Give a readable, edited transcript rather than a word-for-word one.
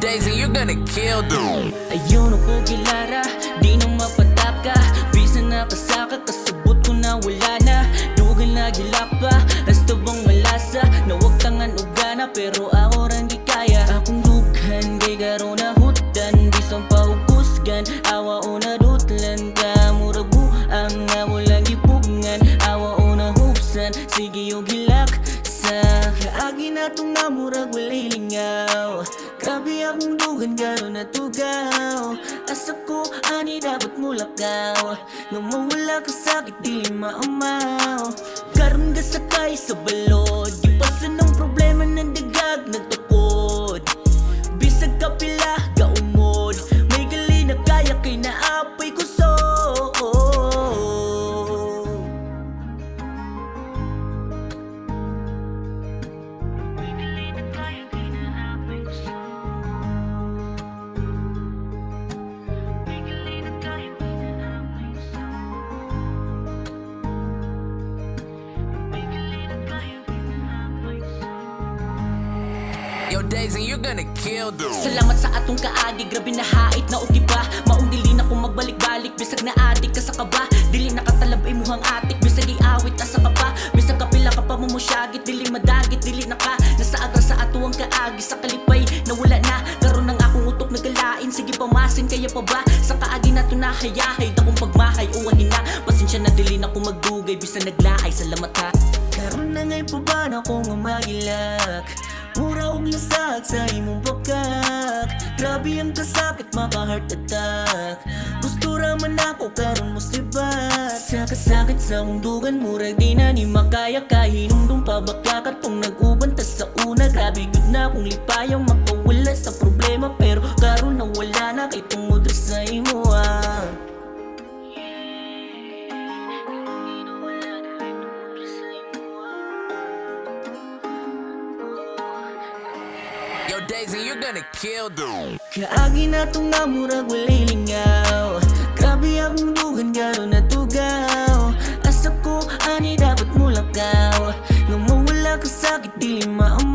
days and you're gonna kill them. Ayun ako kilara, di na mapataka. Bisa na kasaka, kasabot ko na wala na. Dugan na gilap pa, hasta bang malasa. Na huwag tangan ugana, pero ako rin di kaya. Akong dughan, kay garo na hutan. Bisang pahukusgan, awa o na dutlan ka. Murabu ang nga walang ipugngan. Awa o na hupsan, sige yung hilak sa kaagi na itong namurag walay lingaw. Grabe akong dugan, garo na tugaw. Asa ko, ani dapat mulakaw. Nung mawala ka sakit, di maamaw. Karoon ka sakay sa balod. Gipasan ng problema ng dagag nagtukod. Bisag ka pila, gaumod. May gali na kaya kay naapay ko so. Your days and you're gonna kill them. Salamat sa atong kaagi, grabe na hait na uti ba. Maong dili na kung magbalik-balik, bisag na adik ka sa kaba. Dili nakatalab ay muhang atik, bisag iawit asa ka pa. Bisag kapila ka pa mumusyagit, dili madagit, dili na ka. Nasa agra sa atuang kaagi, sa kalipay nawala na. Karon ng akong utok nagalain, sige pamasin kaya pa ba. Sa kaagi na to nahayahay, dakong pagmahay uwahin na. Pasensya na dili na kung magdugay, bisag naglaay, salamat ha. Karon na ngay pa ba na kong magilak. Mura og lasag sa imong pagkak. Grabe ang kasakit, maka-heart attack. Gusto raman ako karon mo sibat. Sa kasakit sa undugan, murag di na ni makaya. Kahinumdum pa baka katong nag-uban. Tas sa una, grabe gud na kung lipayang makawala sa problema. Pero karon na wala na kay tungod sa imo ah. Your days and you're gonna kill them. Kaagi na itong namurag walay lingaw. Grabe akong dugan, garo na tugaw. Asa ko, ani dapat mulakaw. Nung mawala ka sakit, dili maam